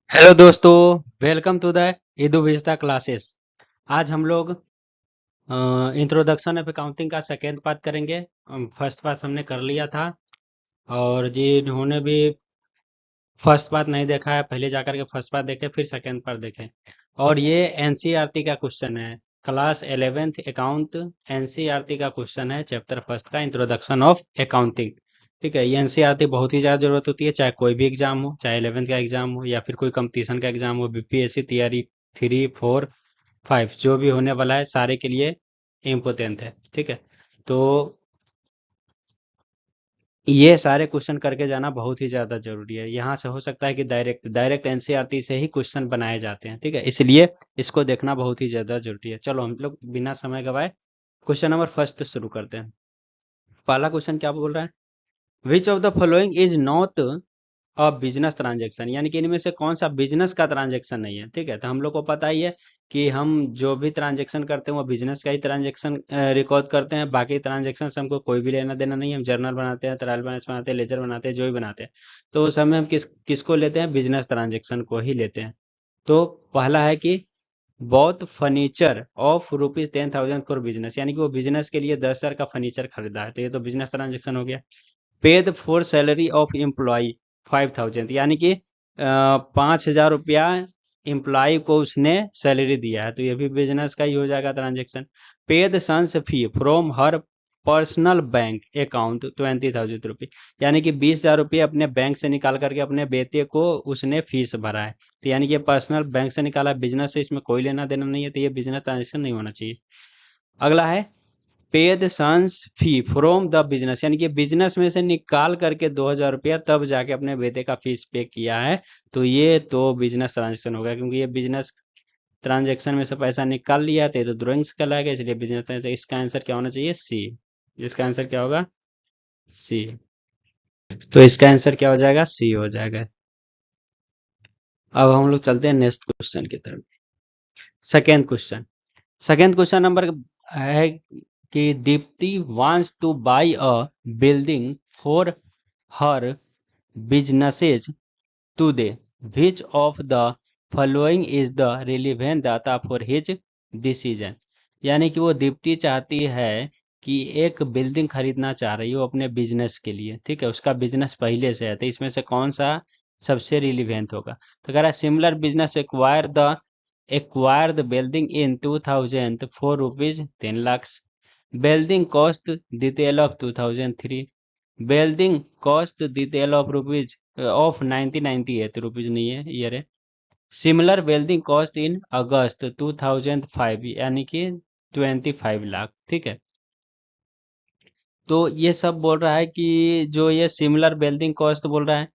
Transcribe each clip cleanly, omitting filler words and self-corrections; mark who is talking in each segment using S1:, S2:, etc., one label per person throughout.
S1: Hello दोस्तों, welcome to the Edu Vista classes. आज हम लोग इंट्रोडक्शन ऑफ अकाउंटिंग का सेकेंड पार्ट करेंगे। फर्स्ट पार्ट हमने कर लिया था, और जिन्होंने भी फर्स्ट पार्ट नहीं देखा है पहले जाकर के फर्स्ट पार्ट देखें, फिर सेकेंड पार्ट देखें। और ये एनसीईआरटी का क्वेश्चन है, क्लास 11th अकाउंट। एनसीईआरटी का क्वेश्चन है, चैप्टर फर्स्ट का इंट्रोडक्शन ऑफ अकाउंटिंग। ठीक है, ये एनसीईआरटी बहुत ही ज़्यादा जरूरत होती है, चाहे कोई भी एग्जाम हो, चाहे 11th का एग्जाम हो या फिर कोई कंपटीशन का एग्जाम हो, बीपीएससी तैयारी 3, 4, 5 जो भी होने वाला है सारे के लिए इम्पोर्टेंट है। ठीक है, तो ये सारे क्वेश्चन करके जाना बहुत ही ज्यादा जरूरी है। यहाँ से हो सकता है कि डायरेक्ट डायरेक्ट एनसीईआरटी से ही क्वेश्चन बनाए जाते हैं। ठीक है, इसलिए इसको देखना बहुत ही ज्यादा जरूरी है। चलो हम लोग बिना समय गवाए क्वेश्चन नंबर फर्स्ट शुरू करते हैं। पहला क्वेश्चन क्या बोल रहा है, which of the following is not business transaction, यानी कि इनमें से कौन सा बिजनेस का ट्रांजेक्शन नहीं है। ठीक है, तो हम लोग को पता ही है कि हम जो भी ट्रांजेक्शन करते हैं वो बिजनेस का ही ट्रांजेक्शन रिकॉर्ड करते हैं। बाकी ट्रांजेक्शन से हमको कोई भी लेना देना नहीं है। हम जर्नल बनाते हैं, ट्रायल बैलेंस बनाते हैं, लेजर बनाते हैं, जो भी बनाते हैं, तो उस समय हम किसको लेते हैं, बिजनेस ट्रांजेक्शन को ही लेते हैं। तो पहला है कि both furniture of ₹10,000 for business, यानी कि वो बिजनेस के लिए 10,000 का फर्नीचर खरीदा है, तो ये तो बिजनेस ट्रांजेक्शन हो गया। Paid for salary of employee 5,000, यानी कि 5,000 रुपया एम्प्लॉय को उसने सैलरी दिया है, तो ये भी बिजनेस का ही हो जाएगा transaction. Paid sons fee from her personal bank account 20,000 रुपये, यानी कि 20,000 रुपये अपने बैंक से निकाल करके अपने बेटे को उसने फीस भरा है, तो यानी कि पर्सनल बैंक से निकाला, बिजनेस से इसमें कोई लेना देना नहीं है, तो ये बिजनेस ट्रांजेक्शन नहीं होना चाहिए। अगला है paid sons fee from the business, यानी कि बिजनेस में से निकाल करके 2,000 रुपया तब जाके अपने बेटे का फीस पे किया है, तो ये तो बिजनेस ट्रांजेक्शन होगा, क्योंकि ये बिजनेस ट्रांजेक्शन में से पैसा निकाल लिया है, तो ये तो ड्रॉइंग्स कहलाएगा, इसलिए बिजनेस ट्रांजेक्शन। इसका आंसर क्या होना चाहिए, सी। इसका आंसर क्या होगा, सी। तो इसका आंसर क्या हो जाएगा, सी हो जाएगा। अब हम लोग चलते हैं नेक्स्ट क्वेश्चन की तरफ। Second question, second question number है कि Deepti wants to buy a building for her businesses today. Which of the following is the relevant data for his decision? यानी कि वो दीप्ति चाहती है कि एक बिल्डिंग खरीदना चाह रही हो अपने बिजनेस के लिए। ठीक है, उसका बिजनेस पहले से है, तो इसमें से कौन सा सबसे रिलीवेंट होगा। तो कह रहा है similar business acquire the building in 2000 for rupees 10 lakhs. Building cost detail of 2003. Building cost detail of rupees of 1998 rupees नहीं है, ईयर है। सिमिलर बिल्डिंग कॉस्ट इन अगस्त 2005, यानी कि 25 लाख। ठीक है, तो ये सब बोल रहा है कि जो ये सिमिलर बिल्डिंग कॉस्ट बोल रहा है,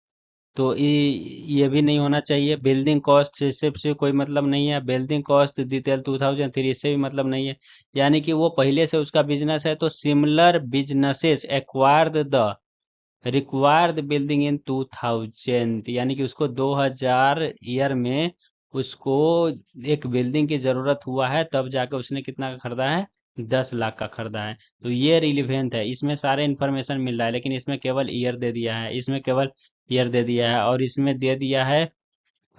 S1: तो ये भी नहीं होना चाहिए। बिल्डिंग कॉस्ट से कोई मतलब नहीं है। बिल्डिंग कॉस्ट डिटेल 2003 इससे भी मतलब नहीं है, यानी कि वो पहले से उसका बिजनेस है, तो similar businesses acquired the required building in 2000, यानी कि उसको 2000 ईयर में उसको एक बिल्डिंग की जरूरत हुआ है, तब जाके उसने कितना का खरीदा है, 10 लाख का खरीदा है। तो ये रिलीवेंट है, इसमें सारे इन्फॉर्मेशन मिल रहा है, लेकिन इसमें केवल ईयर दे दिया है, इसमें केवल ईयर दे दिया है, और इसमें दे दिया है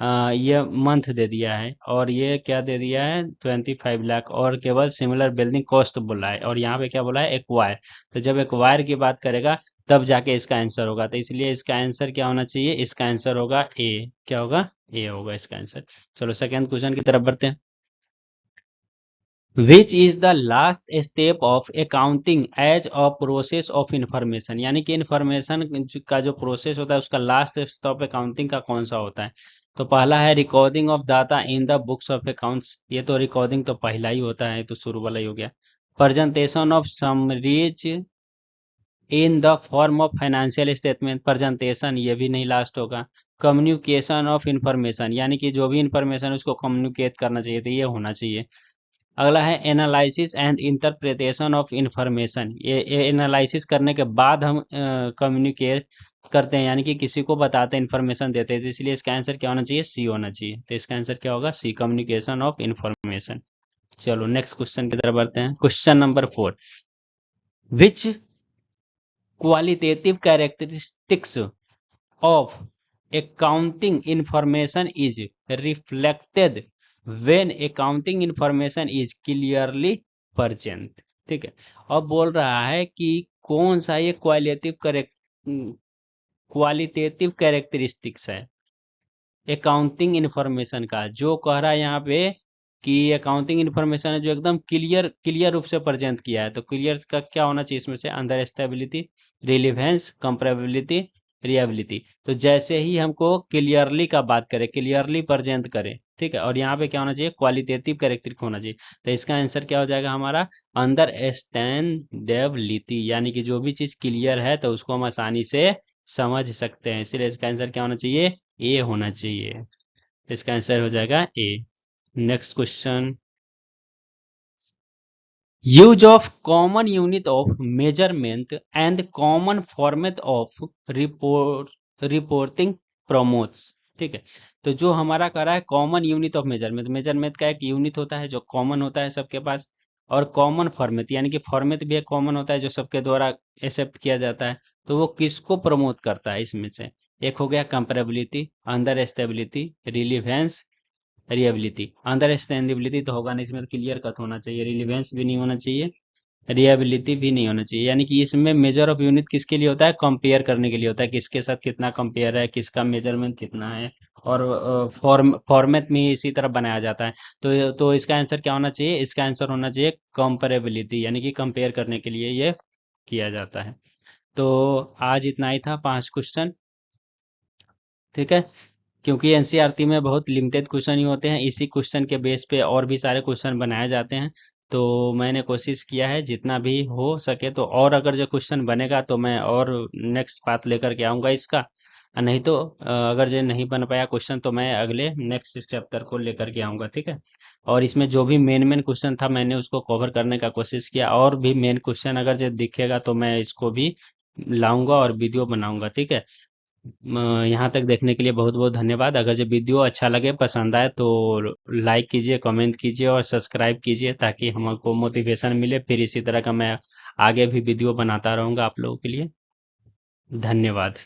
S1: ये मंथ दे दिया है, और ये क्या दे दिया है, 25 लाख, और केवल सिमिलर बिल्डिंग कॉस्ट बोला है, और यहाँ पे क्या बोला है, एक्वायर। तो जब एक्वायर की बात करेगा तब जाके इसका आंसर होगा, तो इसलिए इसका आंसर क्या होना चाहिए, इसका आंसर होगा ए। क्या होगा, ए होगा इसका आंसर। चलो सेकेंड क्वेश्चन की तरफ बढ़ते हैं। Which is the last step of accounting as a process of information, यानी कि इंफॉर्मेशन का जो प्रोसेस होता है उसका लास्ट स्टेप अकाउंटिंग का कौन सा होता है। तो पहला है recording of data in the books of accounts, ये तो रिकॉर्डिंग तो पहला ही होता है, तो शुरू वाला ही हो गया। Presentation of summaries in the form of financial statement, presentation ये भी नहीं लास्ट होगा। कम्युनिकेशन ऑफ इंफॉर्मेशन, यानी कि जो भी इंफॉर्मेशन उसको कम्युनिकेट करना चाहिए, तो ये होना चाहिए। अगला है analysis and interpretation of information, ये एनालिसिस करने के बाद हम कम्युनिकेट करते हैं, यानी कि किसी को बताते हैं, इंफॉर्मेशन देते हैं, तो इसलिए इसका आंसर क्या होना चाहिए, सी होना चाहिए। तो इसका आंसर क्या होगा, सी, कम्युनिकेशन ऑफ इंफॉर्मेशन। चलो नेक्स्ट क्वेश्चन की तरफ बढ़ते हैं। Question number 4, which qualitative characteristics of accounting information is reflected when accounting information is clearly present। ठीक है, अब बोल रहा है कि कौन सा ये क्वालिटेटिव कैरेक्टरिस्टिक्स है अकाउंटिंग इन्फॉर्मेशन का, जो कह रहा है यहाँ पे कि अकाउंटिंग इन्फॉर्मेशन है जो एकदम क्लियर रूप से प्रेजेंट किया है। तो क्लियर का क्या होना चाहिए इसमें से, अंडर स्टेबिलिटी, रिलीवेंस, कंपेरेबिलिटी, रिएबिलिटी। तो जैसे ही हमको क्लियरली का बात करें, क्लियरली प्रेजेंट करें, ठीक है, और यहाँ पे क्या होना चाहिए, क्वालिटेटिव कैरेक्टरिस्टिक होना चाहिए। तो इसका आंसर क्या हो जाएगा हमारा, अंडर स्टैंडेबिलिटी, यानी कि जो भी चीज क्लियर है तो उसको हम आसानी से समझ सकते हैं, इसलिए इसका आंसर क्या होना चाहिए, ए होना चाहिए। इसका आंसर हो जाएगा A. Next question, use of common unit of measurement and common format of reporting promotes. ठीक है, तो जो हमारा कह रहा है common unit of measurement, measurement का एक यूनिट होता है जो कॉमन होता है सबके पास, और कॉमन फॉर्मेट यानी कि फॉर्मेट भी एक कॉमन होता है जो सबके द्वारा एक्सेप्ट किया जाता है। तो वो किसको प्रमोट करता है इसमें से, एक हो गया comparability, understandability, relevance, reliability. Understandability तो होगा नहीं, इसमें क्लियर कट होना चाहिए, रिलीवेंस भी नहीं होना चाहिए, रिएबिलिटी भी नहीं होना चाहिए। यानी कि इसमें मेजर ऑफ यूनिट किसके लिए होता है, कंपेयर करने के लिए होता है, किसके साथ कितना कंपेयर है, किसका मेजरमेंट कितना है, और फॉर्मेट में इसी तरह बनाया जाता है। तो इसका आंसर क्या होना चाहिए, इसका आंसर होना चाहिए कंपेरेबिलिटी, यानी कि कंपेयर करने के लिए ये किया जाता है। तो आज इतना ही था, 5 क्वेश्चन। ठीक है, क्योंकि एनसीईआरटी में बहुत लिमिटेड क्वेश्चन ही होते हैं, इसी क्वेश्चन के बेस पे और भी सारे क्वेश्चन बनाए जाते हैं। तो मैंने कोशिश किया है जितना भी हो सके, तो और अगर जो क्वेश्चन बनेगा तो मैं और नेक्स्ट पार्ट लेकर के आऊँगा इसका, नहीं तो अगर जो नहीं बन पाया क्वेश्चन तो मैं अगले नेक्स्ट चैप्टर को लेकर के आऊँगा। ठीक है, और इसमें जो भी मेन मेन क्वेश्चन था मैंने उसको कवर करने का कोशिश किया, और भी मेन क्वेश्चन अगर जो दिखेगा तो मैं इसको भी लाऊंगा और वीडियो बनाऊंगा। ठीक है, यहाँ तक देखने के लिए बहुत बहुत धन्यवाद। अगर जो वीडियो अच्छा लगे, पसंद आए तो लाइक कीजिए, कमेंट कीजिए और सब्सक्राइब कीजिए, ताकि हमको मोटिवेशन मिले, फिर इसी तरह का मैं आगे भी वीडियो बनाता रहूँगा आप लोगों के लिए। धन्यवाद।